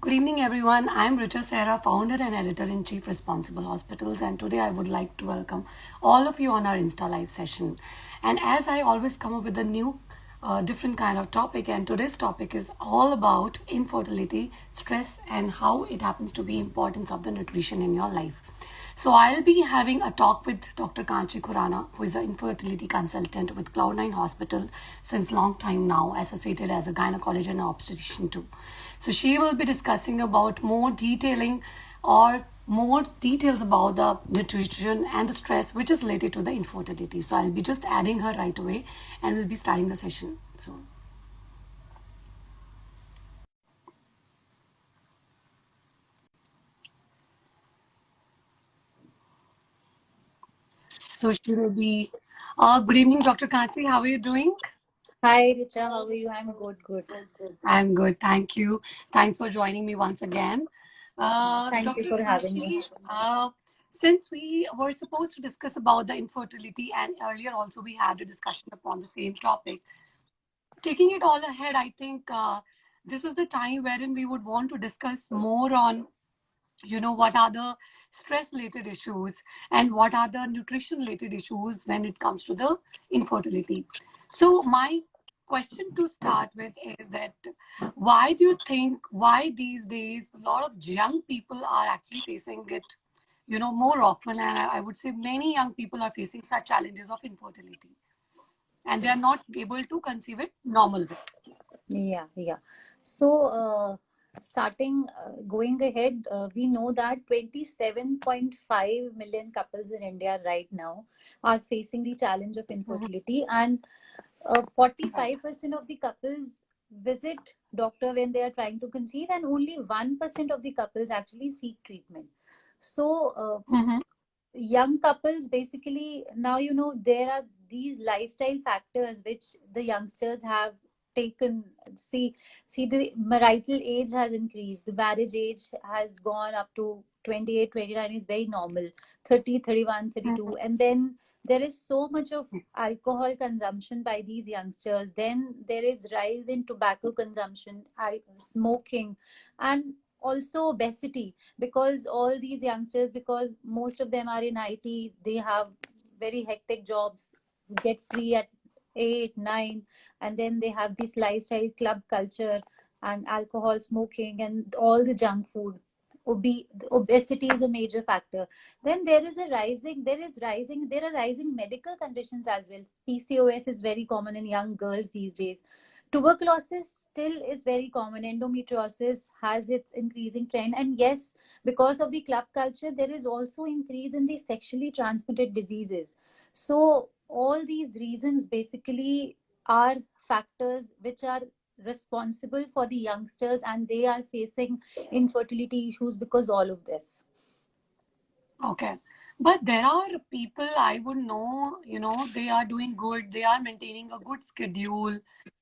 Good evening, everyone. I'm Richa Sarah, founder and editor-in-chief Responsible Hospitals, and today I would like to welcome all of you on our Insta Live session. And as I always come up with a new, different kind of topic, and today's topic is all about infertility, stress, and how it happens to be importance of the nutrition in your life. So I'll be having a talk with Dr. Kanchi Khurana, who is an infertility consultant with Cloud9 Hospital since long time now, associated as a gynecologist and obstetrician too. So she will be discussing about more detailing or more details about the nutrition and the stress which is related to the infertility. So I'll be just adding her right away and we'll be starting the session soon. So she will be, good evening, Dr. Kanchi. How are you doing? Hi, Richa. How are you? I'm good. I'm good. Thank you. Thanks for joining me once again. Thank you Dr. for having me. Kanchi, since we were supposed to discuss about the infertility and earlier also we had a discussion upon the same topic, taking it all ahead, I think this is the time wherein we would want to discuss more on, what are the stress related issues and what are the nutrition related issues when it comes to the infertility. So my question to start with is that why do you think why these days a lot of young people are actually facing it, more often, and I would say many young people are facing such challenges of infertility and they are not able to conceive it normal way. Yeah. So, going ahead, we know that 27.5 million couples in India right now are facing the challenge of infertility, and 45% of the couples visit doctor when they are trying to conceive, and only 1% of the couples actually seek treatment. So, Mm-hmm. young couples basically now there are these lifestyle factors which the youngsters have taken. See, the marital age has increased, the marriage age has gone up to 28, 29 is very normal, 30, 31, 32, and then there is so much of alcohol consumption by these youngsters, then there is rise in tobacco consumption, smoking, and also obesity, because all these youngsters, because most of them are in IT, they have very hectic jobs, get free at 8, 9, and then they have this lifestyle club culture and alcohol, smoking, and all the junk food. Obesity is a major factor. Then there are rising medical conditions as well. PCOS is very common in young girls these days. Tuberculosis still is very common. Endometriosis has its increasing trend. And yes, because of the club culture, there is also increase in the sexually transmitted diseases. So all these reasons basically are factors which are responsible for the youngsters, and they are facing infertility issues because all of this. Okay. But there are people I would know, they are doing good, they are maintaining a good schedule,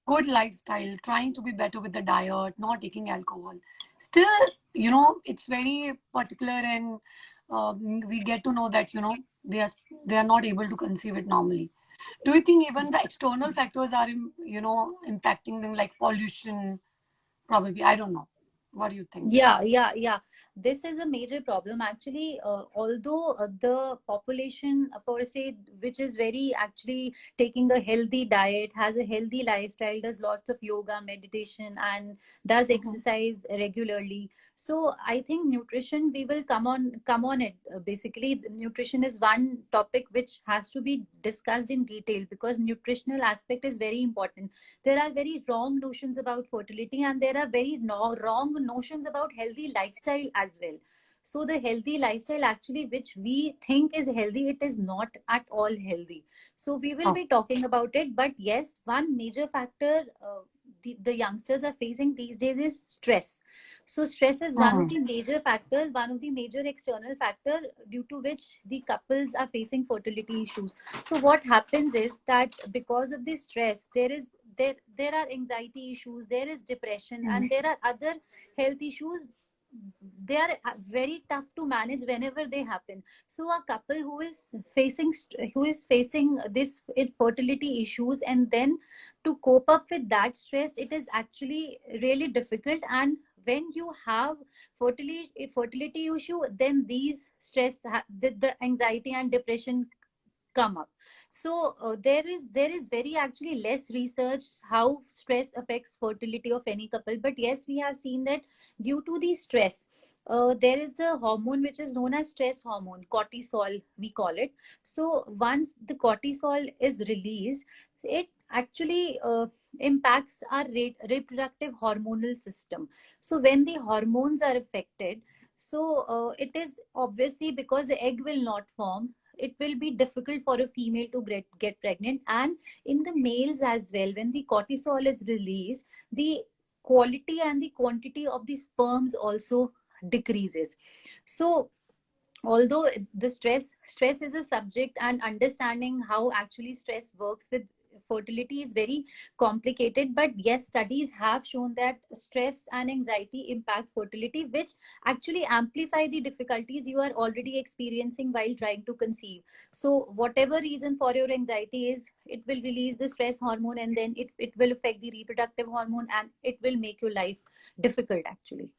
good lifestyle, trying to be better with the diet, not taking alcohol. Still, it's very particular and we get to know that, they are they are not able to conceive it normally. Do you think even the external factors are, impacting them like pollution? Probably. I don't know. What do you think? Yeah. This is a major problem actually. Although the population per se, which is very actually taking a healthy diet, has a healthy lifestyle, does lots of yoga, meditation, and does Mhm. exercise regularly. So I think nutrition, we will come on it. Basically, the nutrition is one topic which has to be discussed in detail, because nutritional aspect is very important. There are very wrong notions about fertility, and there are very wrong notions about healthy lifestyle as well. So the healthy lifestyle actually which we think is healthy, it is not at all healthy. So we will Oh. be talking about it. But yes, one major factor the youngsters are facing these days is stress. So stress is one of Mhm. the major factors, one of the major external factor due to which the couples are facing fertility issues. So what happens is that because of this stress, there are anxiety issues, there is depression, and there are other health issues. They are very tough to manage whenever they happen. So a couple who is facing this infertility issues, and then to cope up with that stress, it is actually really difficult. And when you have fertility issue, then these the anxiety and depression come up. So there is very actually less research how stress affects fertility of any couple, but yes, we have seen that due to the stress, there is a hormone which is known as stress hormone, cortisol we call it. So once the cortisol is released, it actually impacts our reproductive hormonal system. So when the hormones are affected, so it is obviously because the egg will not form, it will be difficult for a female to get pregnant. And in the males as well, when the cortisol is released, the quality and the quantity of the sperms also decreases. So although the stress is a subject, and understanding how actually stress works with fertility is very complicated, but yes, studies have shown that stress and anxiety impact fertility, which actually amplify the difficulties you are already experiencing while trying to conceive. So whatever reason for your anxiety is, it will release the stress hormone, and then it will affect the reproductive hormone, and it will make your life difficult actually.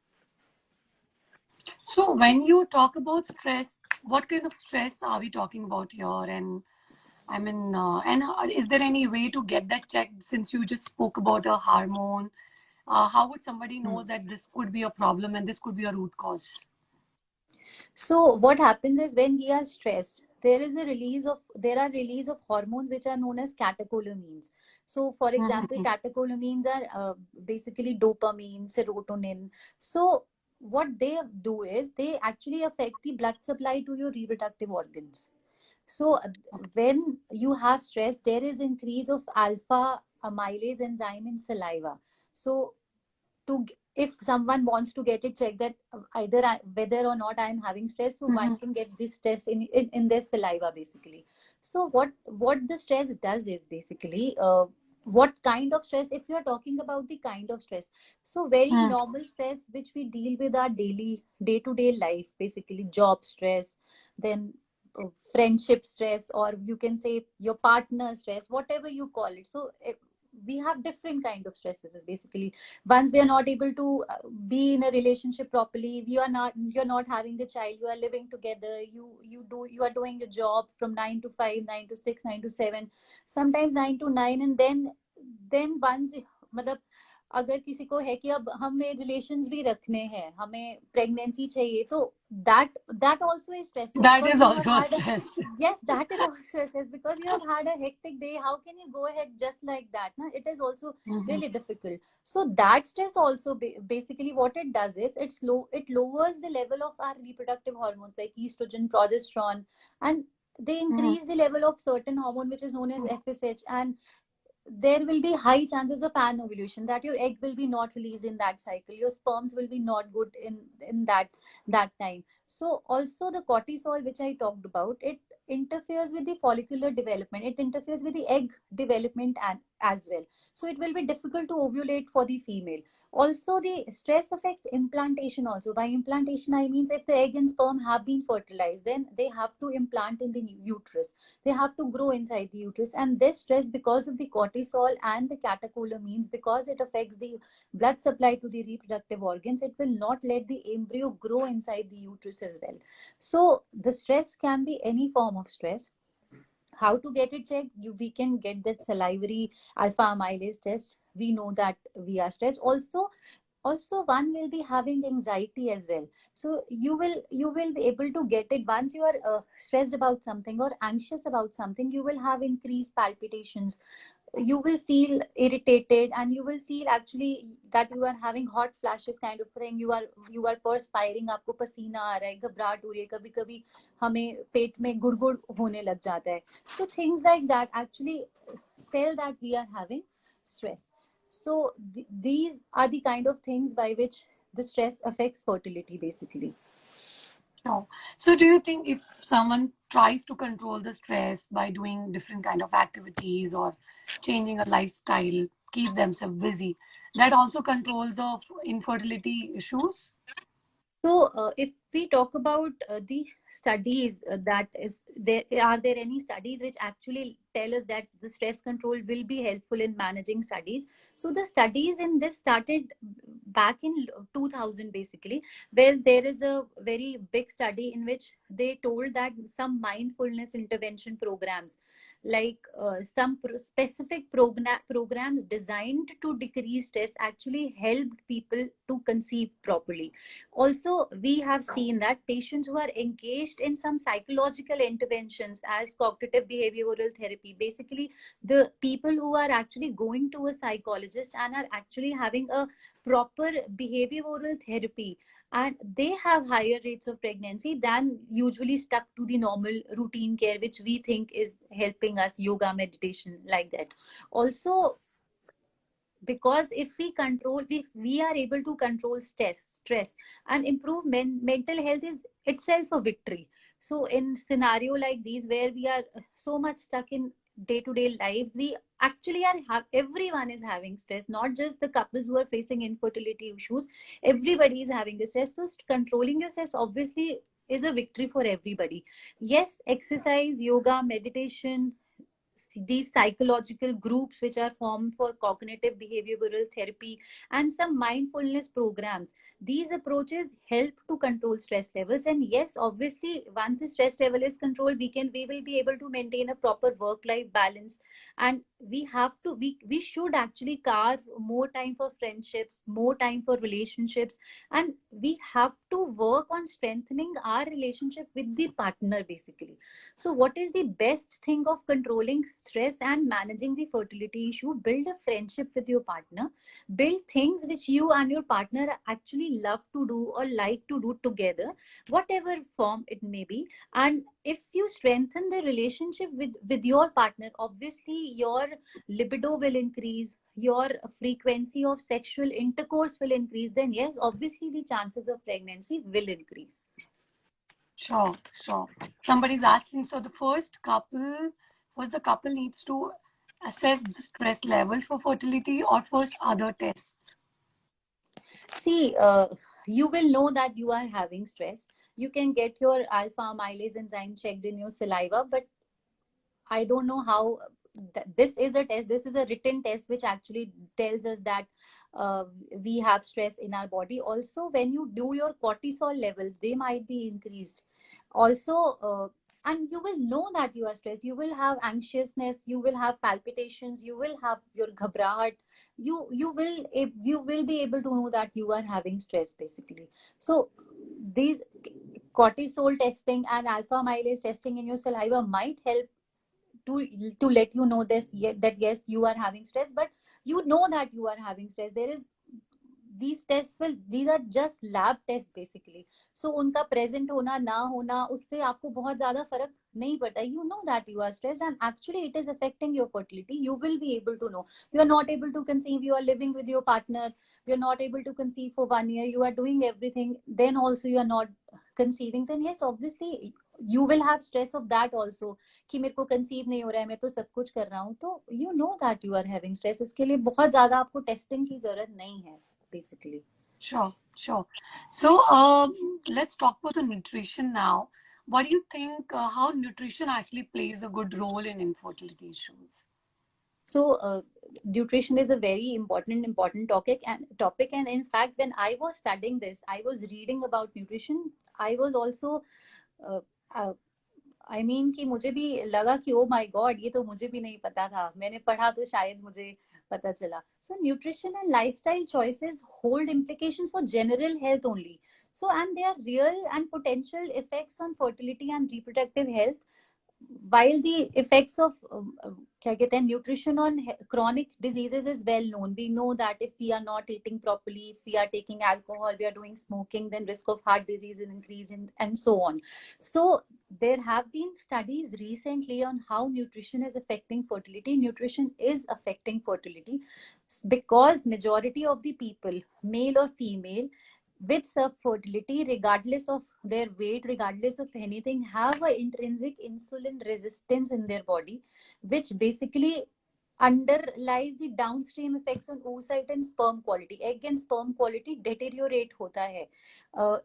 So when you talk about stress, what kind of stress are we talking about here? And I mean, is there any way to get that checked since you just spoke about a hormone? How would somebody know that this could be a problem and this could be a root cause? So what happens is when we are stressed, there are release of hormones which are known as catecholamines. So for example, Mhm. catecholamines are basically dopamine, serotonin. So what they do is they actually affect the blood supply to your reproductive organs. So when you have stress, there is increase of alpha amylase enzyme in saliva. So if someone wants to get it checked that whether or not I'm having stress, so one Mhm. can get this stress in their saliva basically. So what the stress does is basically what kind of stress, if you are talking about the kind of stress, so very Mhm. normal stress which we deal with our daily day-to-day life, basically job stress, then friendship stress, or you can say your partner stress, whatever you call it. So we have different kind of stresses basically. Once we are not able to be in a relationship properly, you're not having the child, you are living together, you are doing a job from 9 to 5, 9 to 6, 9 to 7, sometimes 9 to 9, and then once मतलब अगर किसी को है कि अब हमें relations भी रखने हैं, हमें प्रेगनेंसी चाहिए, तो that also is stressful That because is you have also a had a, stress. yes, that is also stressful because you have had a hectic day. How can you go ahead just like that? Na? It is also Mhm. really difficult. So that stress also basically what it does is it lowers the level of our reproductive hormones like estrogen, progesterone, and they Mhm. increase the level of certain hormone which is known as FSH, and there will be high chances of anovulation, that your egg will be not released in that cycle, your sperms will be not good in that time. So also the cortisol which I talked about, it interferes with the follicular development, it interferes with the egg development and as well. So it will be difficult to ovulate for the female. Also the stress affects implantation also. By implantation I means if the egg and sperm have been fertilized, then they have to implant in the uterus, they have to grow inside the uterus, and this stress because of the cortisol and the catecholamines, because it affects the blood supply to the reproductive organs, it will not let the embryo grow inside the uterus as well. So the stress can be any form of stress. How to get it checked? We can get that salivary alpha amylase test, we know that we are stressed. Also one will be having anxiety as well. So you will be able to get it once you are stressed about something or anxious about something. You will have increased palpitations, you will feel irritated, and you will feel actually that you are having hot flashes kind of thing. You are perspiring, आपको पसीना आ रहा है, घबराहट हो रही है, कभी कभी हमें पेट में गुड़गुड़ होने लग जाता है. So things like that actually tell that we are having stress. So these are the kind of things by which the stress affects fertility basically. Oh. So do you think if someone tries to control the stress by doing different kind of activities or changing a lifestyle, keep themselves busy, that also controls of infertility issues? So we talk about the studies, that is there, are there any studies which actually tell us that the stress control will be helpful in managing studies? So the studies in this started back in 2000 basically, where there is a very big study in which they told that some mindfulness intervention programs, like some specific programs designed to decrease stress, actually helped people to conceive properly. Also, we have seen that patients who are engaged in some psychological interventions as cognitive behavioral therapy, basically the people who are actually going to a psychologist and are actually having a proper behavioral therapy, and they have higher rates of pregnancy than usually stuck to the normal routine care which we think is helping us, yoga, meditation, like that. Also, because if we control, we are able to control stress and improve mental health is itself a victory. So in scenario like these where we are so much stuck in day-to-day lives, we actually everyone is having stress, not just the couples who are facing infertility issues. Everybody is having the stress, so controlling your stress obviously is a victory for everybody. Yes, exercise, yoga, meditation, these psychological groups which are formed for cognitive behavioral therapy, and some mindfulness programs, these approaches help to control stress levels. And yes, obviously once the stress level is controlled, we will be able to maintain a proper work life balance. And we should actually carve more time for friendships, more time for relationships, and we have to work on strengthening our relationship with the partner basically. So, what is the best thing of controlling stress and managing the fertility issue? Build a friendship with your partner. Build things which you and your partner actually love to do or like to do together, whatever form it may be. And if you strengthen the relationship with your partner, obviously your libido will increase, your frequency of sexual intercourse will increase. Then, yes, obviously the chances of pregnancy will increase. Sure, sure. Somebody's asking, so the first the couple needs to assess the stress levels for fertility or first other tests? See, you will know that you are having stress. You can get your alpha amylase enzyme checked in your saliva, but I don't know how. This is a test. This is a written test which actually tells us that uh, we have stress in our body. Also, when you do your cortisol levels, they might be increased. Also, and you will know that you are stressed. You will have anxiousness. You will have palpitations. You will have your ghabrahat. You will be able to know that you are having stress basically. So these cortisol testing and alpha amylase testing in your saliva might help to let you know that yes, you are having stress, but you know that you are having stress. There is these are just lab tests basically. So उनका present होना ना होना उससे आपको बहुत ज्यादा फर्क नहीं पड़ता. You know that you are stressed and actually it is affecting your fertility. You will be able to know. You are not able to conceive. You are living with your partner. You are not able to conceive for 1 year. You are doing everything. Then also you are not conceiving. Then yes, obviously you will have stress of that also. कि मेरे को conceive नहीं हो रहा है, मैं तो सब कुछ कर रहा हूँ, तो you know that you are having stress. इसके लिए बहुत ज्यादा आपको टेस्टिंग की जरूरत नहीं है basically. Sure, sure. So let's talk about the nutrition now. What do you think, how nutrition actually plays a good role in infertility issues? So nutrition is a very important topic, and in fact when I was studying this, I was reading about nutrition. I was also uh, uh, I mean कि मुझे भी लगा कि oh my God, ये तो मुझे भी नहीं पता था. मैंने पढ़ा तो शायद मुझे पता चला. So nutrition and lifestyle choices hold implications for general health only. So and their real and potential effects on fertility and reproductive health, while the effects of क्या कहते हैं nutrition on chronic diseases is well known. We know that if we are not eating properly, if we are taking alcohol, we are doing smoking, then risk of heart disease will increase, and so on. So there have been studies recently on how nutrition is affecting fertility. Nutrition is affecting fertility because majority of the people, male or female, with subfertility, regardless of their weight, regardless of anything, have an intrinsic insulin resistance in their body, which basically underlies the downstream effects on oocyte and sperm quality. Egg and sperm quality deteriorate होता है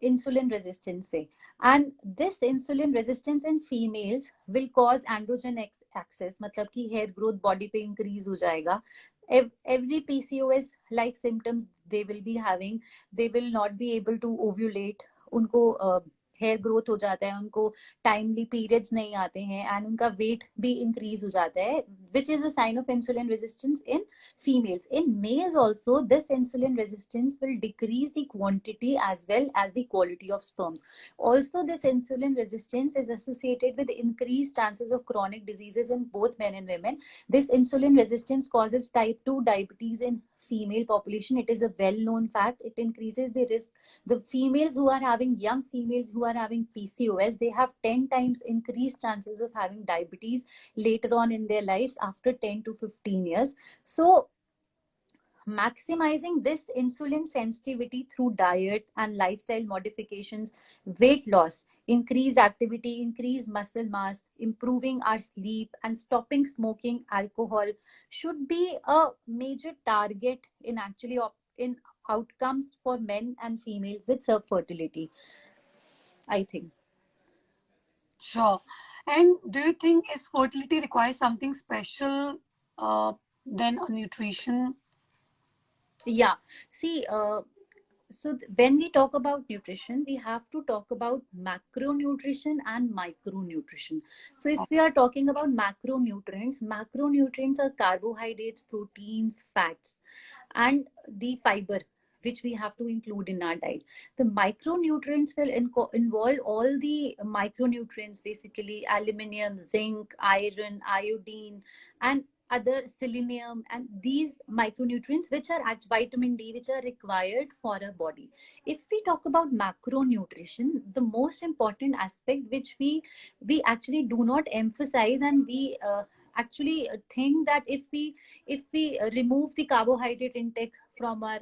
insulin resistance से. And this insulin resistance in females will cause androgen excess, मतलब कि hair growth body पे increase हो जाएगा. Every PCOS like symptoms they will be having, they will not be able to ovulate, उनको hair growth हो जाता है, उनको टाइमली पीरियड्स नहीं आते हैं, एंड उनका वेट भी इंक्रीज हो जाता है, which is a sign of insulin resistance in females. In males also, this insulin resistance will decrease the quantity as well as the quality of sperms. Also, this insulin resistance is associated with increased chances of chronic diseases in both men and women. This insulin resistance causes type 2 diabetes in female population. It is a well-known fact. It increases the risk. The females who are having, young females who are having PCOS, they have 10 times increased chances of having diabetes later on in their lives after 10 to 15 years. So maximizing this insulin sensitivity through diet and lifestyle modifications, weight loss, increased activity, increased muscle mass, improving our sleep, and stopping smoking, alcohol should be a major target in actually in outcomes for men and females with subfertility, I think. Sure. And do you think is fertility requires something special than a nutrition? Yeah. See, so when we talk about nutrition, we have to talk about macronutrition and micronutrition. So if we are talking about macronutrients are carbohydrates, proteins, fats, and the fiber which we have to include in our diet. The micronutrients will involve all the micronutrients, basically aluminium, zinc, iron, iodine, and other selenium, and these micronutrients which are vitamin D, which are required for our body. If we talk about macronutrition, the most important aspect which we actually do not emphasize, and we actually think that if we remove the carbohydrate intake from our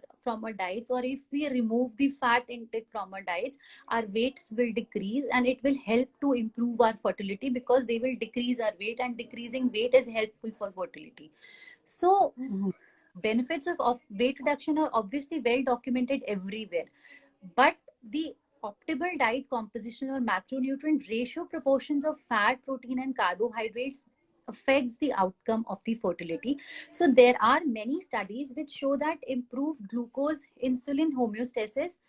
diets, or if we remove the fat intake from our diets, our weights will decrease, and it will help to improve our fertility, because they will decrease our weight, and decreasing weight is helpful for fertility. So benefits of weight reduction are obviously well documented everywhere, but the optimal diet composition or macronutrient ratio proportions of fat, protein, and carbohydrates affects the outcome of the fertility. So there are many studies which show that improved glucose insulin homeostasis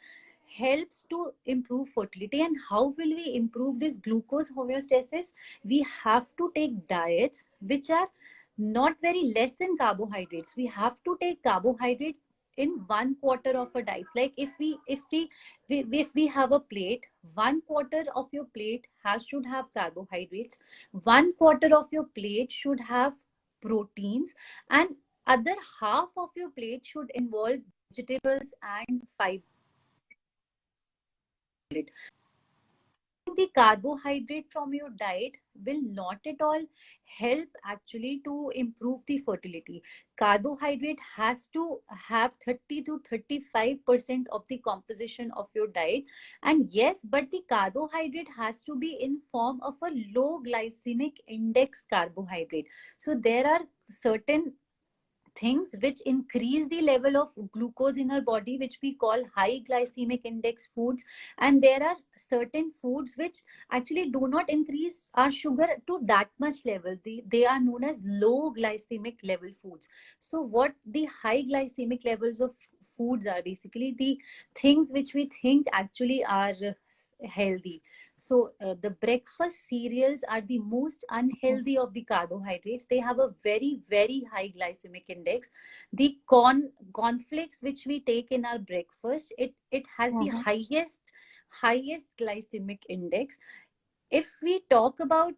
helps to improve fertility. And how will we improve this glucose homeostasis? We have to take diets which are not very less in carbohydrates. We have to take carbohydrates in 1/4 of a diet. Like if we have a plate, 1/4 of your plate should have carbohydrates, 1/4 of your plate should have proteins, and other half of your plate should involve vegetables and fiber. The carbohydrate from your diet will not at all help actually to improve the fertility. Carbohydrate has to have 30 to 35% of the composition of your diet. And yes, but the carbohydrate has to be in form of a low glycemic index carbohydrate. So there are certain things which increase the level of glucose in our body, which we call high glycemic index foods, and there are certain foods which actually do not increase our sugar to that much level. They are known as low glycemic level foods. So what the high glycemic levels of foods are, basically the things which we think actually are healthy. So the breakfast cereals are the most unhealthy of the carbohydrates. They have a very, very high glycemic index. The cornflakes which we take in our breakfast, it has the highest glycemic index. If we talk about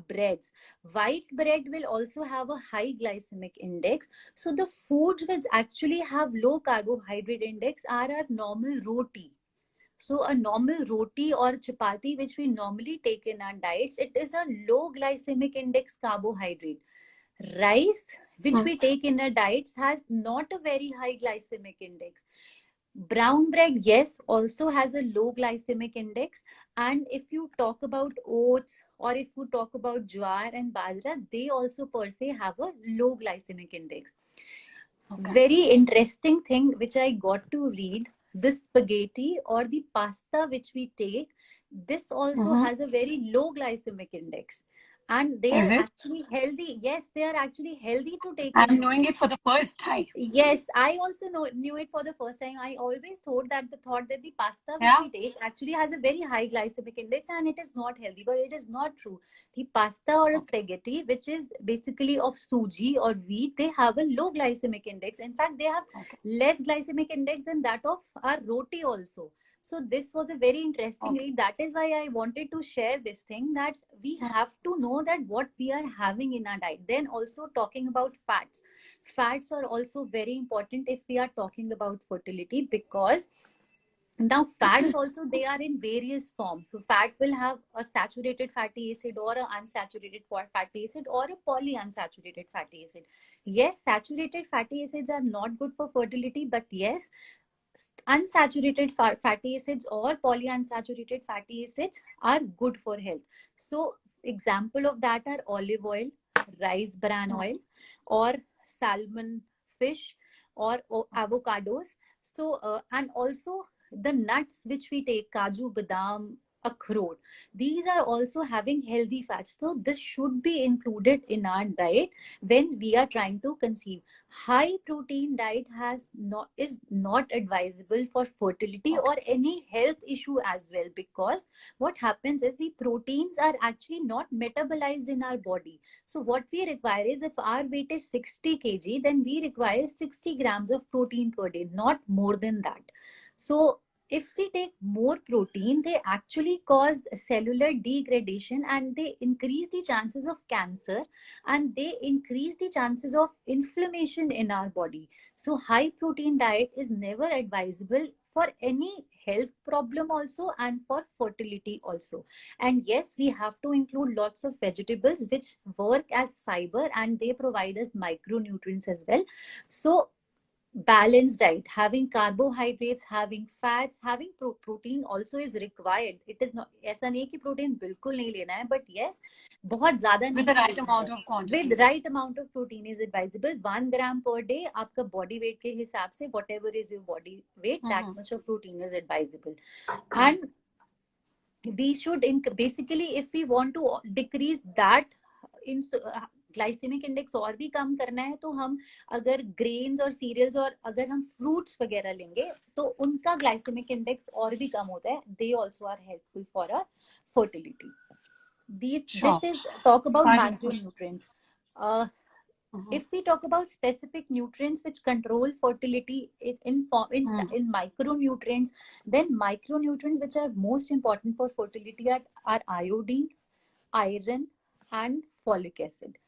breads, white bread will also have a high glycemic index. So the foods which actually have low carbohydrate index are our normal roti. So a normal roti or chapati, which we normally take in our diets, it is a low glycemic index carbohydrate. Rice, which we take in our diets, has not a very high glycemic index. Brown bread, yes, also has a low glycemic index. And if you talk about oats or if you talk about jowar and bajra, they also per se have a low glycemic index. Okay. Very interesting thing which I got to read, this spaghetti or the pasta which we take, this also Mm-hmm. has a very low glycemic index, and they Is are it? actually healthy. Yes, they are actually healthy to take I'm in. knowing it for the first time. Yes, I also knew it for the first time. I always thought that the pasta which Yeah. we take actually has a very high glycemic index and it is not healthy, but it is not true. The pasta or a Okay. spaghetti, which is basically of suji or wheat, they have a low glycemic index. In fact, they have Okay. less glycemic index than that of our roti also. So this was a very interesting Okay. read. That is why I wanted to share this thing, that we have to know that what we are having in our diet. Then also talking about fats. Fats are also very important if we are talking about fertility, because now fats also, they are in various forms. So fat will have a saturated fatty acid or a unsaturated fatty acid or a polyunsaturated fatty acid. Yes, saturated fatty acids are not good for fertility, but yes, unsaturated fatty acids or polyunsaturated fatty acids are good for health. So example of that are olive oil, rice bran oil, or salmon fish, or avocados. So and also the nuts which we take, kaju, badam, akhrot, these are also having healthy fats. So this should be included in our diet when we are trying to conceive. High protein diet is not advisable for fertility Okay. or any health issue as well, because what happens is the proteins are actually not metabolized in our body. So what we require is, if our weight is 60 kg, then we require 60 grams of protein per day, not more than that. So if we take more protein, they actually cause cellular degradation and they increase the chances of cancer, and they increase the chances of inflammation in our body. So high protein diet is never advisable for any health problem also, and for fertility also. And yes, we have to include lots of vegetables which work as fiber and they provide us micronutrients as well. So balanced diet, having carbohydrates, having fats, having protein also is required. It is not ऐसा नहीं कि protein बिल्कुल नहीं लेना है, but yes, बहुत ज्यादा With the नहीं भी right लेना amount है. of With quantity. right amount of protein is advisable. 1 gram per day आपका body weight के हिसाब से, whatever is your body weight, that Mm-hmm. much of protein is advisable. And we should basically, if we want to decrease that in glycaemic index और भी कम करना है, तो हम अगर ग्रेन्स और सीरियल्स और अगर हम फ्रूट्स वगैरह लेंगे तो उनका ग्लाइसेमिक इंडेक्स और भी कम होता है. They also are helpful for a fertility. This Sure. is talk about Fine. macronutrients. uh, Mm-hmm. if we talk about specific nutrients which control fertility in micronutrients, then micronutrients which are most important for fertility are iodine, iron, and folic acid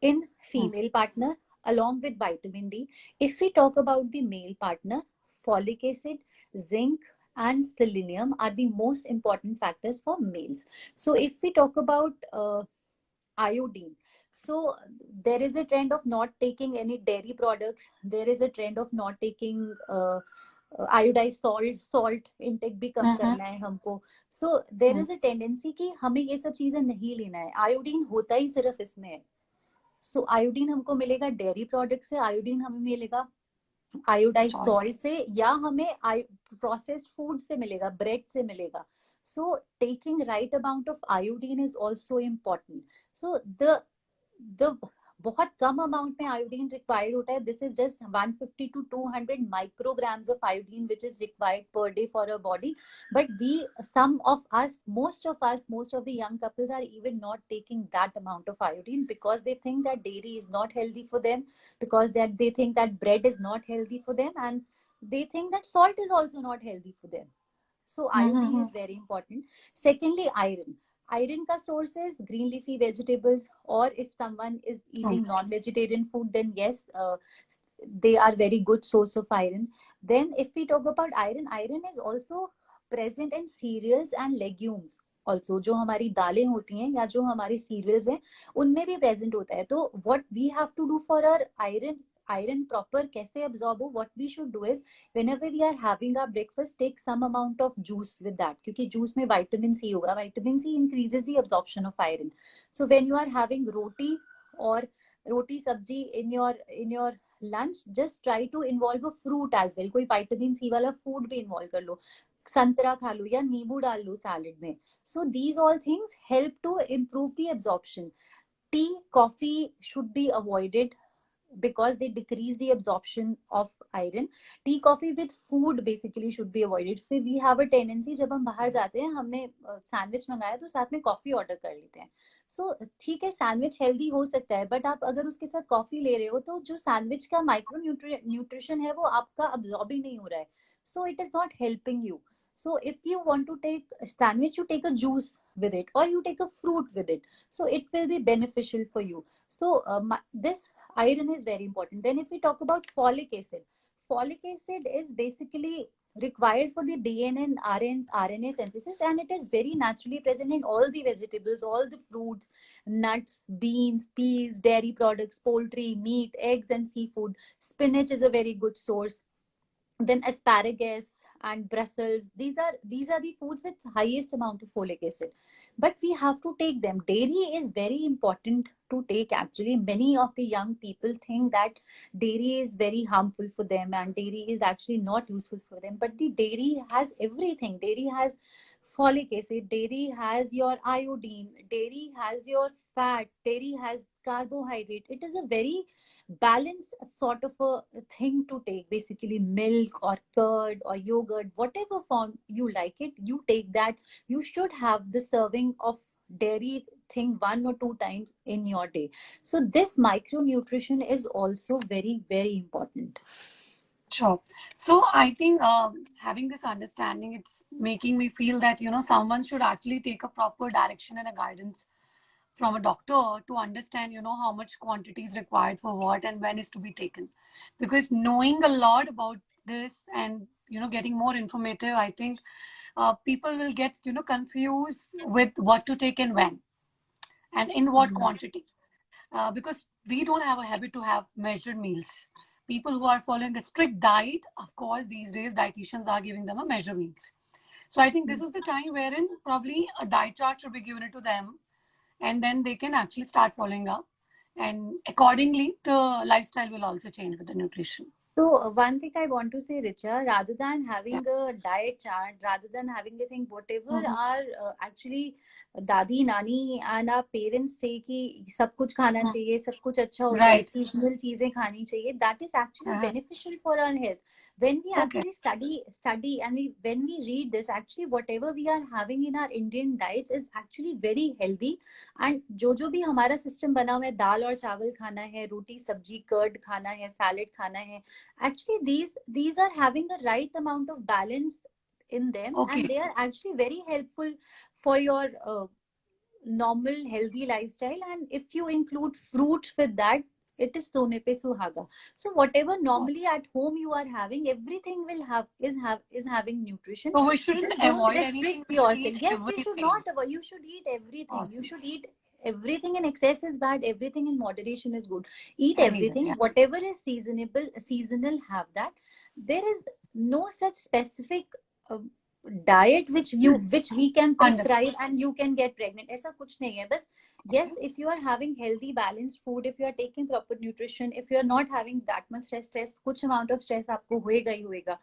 in female partner, along with vitamin D. If we talk about the male partner, folic acid, zinc, and selenium are the most important factors for males. So if we talk about iodine, so there is a trend of not taking any dairy products. There is a trend of not taking iodized salt intake भी कम Mm-hmm. करना है हमको. So there is a tendency कि हमें ये सब चीजें नहीं लेना है. आयोडीन होता ही सिर्फ इसमें है. सो आयोडीन हमको मिलेगा डेयरी प्रोडक्ट से, आयोडीन हमें मिलेगा आयोडाइज Sure. सॉल्ट से, या हमें प्रोसेस्ड फूड से मिलेगा, ब्रेड से मिलेगा. So taking right amount of iodine is also important. So the बहुत कम अमाउंट में आयोडीन रिक्वायर्ड होता है. This is just 150 to 200 micrograms of iodine which is required per day for a body. But some of us, most of the young couples are even not taking that amount of iodine, because they think that dairy is not healthy for them, because they think that bread is not healthy for them, and they think that salt is also not healthy for them. So iodine Mm-hmm. is very important. Secondly, iron. Iron ka source is green leafy vegetables, or if someone is eating non-vegetarian food, then yes, they are very good source of iron. Then if we talk about iron, iron is also present in cereals and legumes. Also, जो हमारी दालें होती हैं या जो हमारी serials हैं, उनमें भी प्रेजेंट होता है. तो what we have to do for our iron proper कैसे absorb हो, what we should do is whenever we are having our breakfast, take some amount of juice with that, क्योंकि juice में vitamin C होगा. Vitamin C increases the absorption of iron. So when you are having roti or roti sabji in your lunch, just try to involve a fruit as well. कोई vitamin C वाला food भी involve कर लो, संतरा खा लो या नींबू डाल लो salad में. So these all things help to improve the absorption. Tea, coffee should be avoided because they decrease the absorption of iron. Tea, coffee with food basically should be avoided. So we have a tendency, जब हम बाहर जाते हैं, हमने sandwich मंगाया तो साथ में कॉफी ऑर्डर कर लेते हैं. सो ठीक है, सैंडविच हेल्दी हो सकता है, बट आप अगर उसके साथ कॉफी ले रहे हो तो जो सैंडविच का माइक्रो न्यूट्रिशन है वो आपका अब्सॉर्ब ही नहीं हो रहा है. So it is not helping you. So if you want to take a sandwich, you take a juice with it or you take a fruit with it. So it will be beneficial for you. So this iron is very important. Then if we talk about folic acid is basically required for the DNA and RNA synthesis, and it is very naturally present in all the vegetables, all the fruits, nuts, beans, peas, dairy products, poultry, meat, eggs, and seafood. Spinach is a very good source. Then asparagus and Brussels, these are the foods with highest amount of folic acid, but we have to take them. Dairy is very important to take. Actually, many of the young people think that dairy is very harmful for them and dairy is actually not useful for them, but the dairy has everything. Dairy has folic acid, dairy has your iodine, dairy has your fat, dairy has carbohydrate. It is a very balanced sort of a thing to take. Basically milk or curd or yogurt, whatever form you like it, you take that. You should have the serving of dairy thing 1 or 2 times in your day. So this micronutrition is also very, very important. Sure. So I think having this understanding, it's making me feel that, someone should actually take a proper direction and a guidance from a doctor to understand, how much quantity is required for what and when is to be taken. Because knowing a lot about this and, getting more informative, I think people will get, confused with what to take and when and in what quantity. Because we don't have a habit to have measured meals. People who are following a strict diet, of course, these days dietitians are giving them a measure meals. So I think this is the time wherein probably a diet chart should be given to them, and then they can actually start following up. And accordingly, the lifestyle will also change with the nutrition. So one thing I want to say, Richa, rather than having Yeah. a diet chart, rather than having a thing, whatever Mhm. our actually दादी नानी and our parents say कि सब कुछ खाना Mhm. चाहिए, सब कुछ अच्छा होता है, Right. seasonal चीजें खानी चाहिए, that is actually beneficial for our health. When we Okay. actually study and when we read this, actually whatever we are having in our Indian diets is actually very healthy. And जो भी हमारा system बना हुआ है, दाल और चावल खाना है, रोटी सब्जी कर्ड खाना है, सैलेड खाना है, actually these are having the right amount of balance in them, Okay. and they are actually very helpful for your normal healthy lifestyle. And if you include fruit with that, it is sone pe suhaga. So whatever normally at home you are having, everything will have is having nutrition. So we shouldn't Just don't avoid anything. restrict We should yourself. eat Yes, you should everything. not avoid. You should eat everything. You Awesome. should eat everything. In excess is bad. Everything in moderation is good. Eat Anyway, everything. yeah. Whatever is seasonal, have that. There is no such specific diet which we can prescribe and you can get pregnant. ऐसा कुछ नहीं है. बस yes, if you are having healthy balanced food, if you are taking proper nutrition, if you are not having that much stress, कुछ amount of stress आपको होएगा ही होएगा.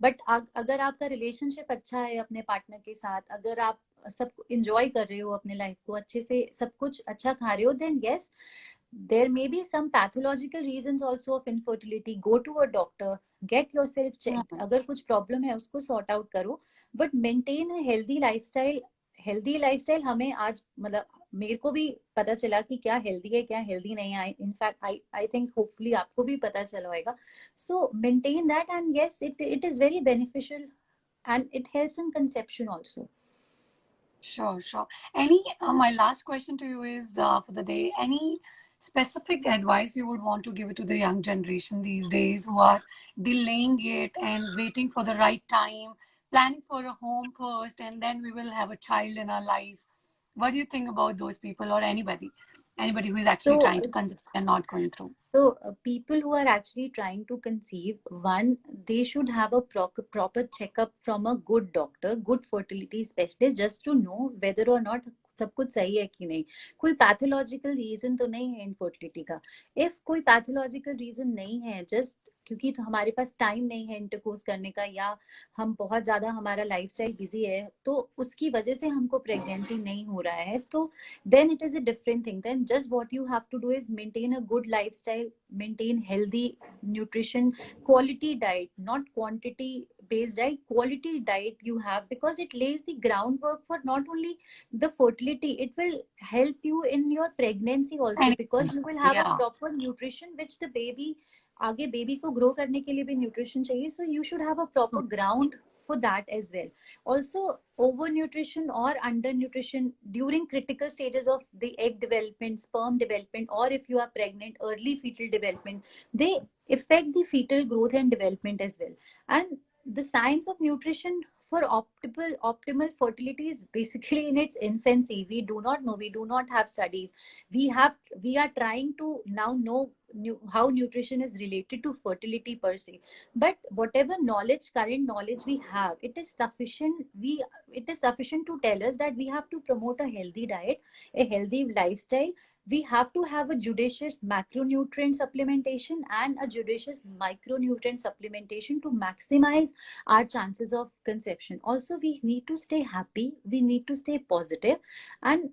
But अगर आपका relationship अच्छा है अपने partner के साथ, अगर आप सब enjoy कर रहे हो अपने life को, अच्छे से सब कुछ अच्छा खा रहे हो, then yes, there may be some pathological reasons also of infertility. Go to a doctor, get yourself checked. अगर कुछ problem है उसको sort out करो, but maintain a healthy lifestyle. Healthy lifestyle हमें आज मतलब मेरे को भी पता चला कि क्या healthy है क्या healthy नहीं है. In fact, I think hopefully आपको भी पता चला होगा. So maintain that, and yes, it is very beneficial, and it helps in conception also. Sure. My last question to you is for the day, any specific advice you would want to give it to the young generation these days who are delaying it and waiting for the right time, planning for a home first, and then we will have a child in our life? What do you think about those people or anybody? Anybody who is actually So, trying to conceive and not going through. people who are actually trying to conceive, one, they should have a proper checkup from a good doctor, good fertility specialist, just to know whether or not सब कुछ सही है कि नहीं, कोई pathological reason तो नहीं है इनफर्टिलिटी का. इफ कोई पैथोलॉजिकल रीजन नहीं है, जस्ट क्योंकि तो हमारे पास टाइम नहीं है इंटरकोर्स करने का, या हम बहुत ज्यादा हमारा लाइफस्टाइल बिजी है, तो उसकी वजह से हमको प्रेगनेंसी नहीं हो रहा है, तो then it is a different thing. Then just what you have to do is maintain a good lifestyle, maintain healthy nutrition, quality diet, not quantity based diet, quality diet you have, because it lays the groundwork for not only the fertility, it will help you in your pregnancy also, because you will have a proper nutrition which the baby, आगे baby को grow करने के लिए भी nutrition चाहिए, so you should have a proper ground for that as well. Also, overnutrition or undernutrition during critical stages of the egg development, sperm development, or if you are pregnant, early fetal development, they affect the fetal growth and development as well. And the science of nutrition for optimal fertility is basically in its infancy. We do not know, we do not have studies. We are trying to now know how nutrition is related to fertility per se, but whatever knowledge, current knowledge we have, it is sufficient. It is sufficient to tell us that we have to promote a healthy diet, a healthy lifestyle. We have to have a judicious macronutrient supplementation and a judicious micronutrient supplementation to maximize our chances of conception. Also, we need to stay happy, we need to stay positive, and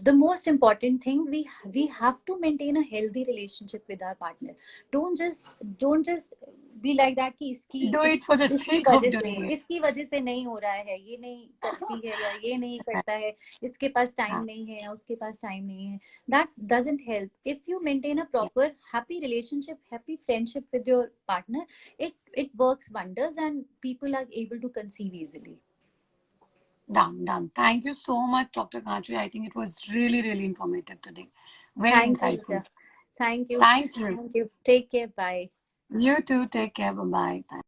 the most important thing, we have to maintain a healthy relationship with our partner. Don't just be like that कि Do it for the sake of doing it. इसकी वजह से नहीं हो रहा है, ये नहीं करती है या ये नहीं करता है, इसके पास टाइम नहीं है या उसके पास टाइम नहीं है. That doesn't help. If you maintain a proper happy relationship, happy friendship with your partner, it works wonders and people are able to conceive easily. Done. Thank you so much, Dr. Khatri. I think it was really, really informative today. Very insightful. Thank you. Thank you. Thank you. Take care. Bye. You too. Take care. Bye-bye.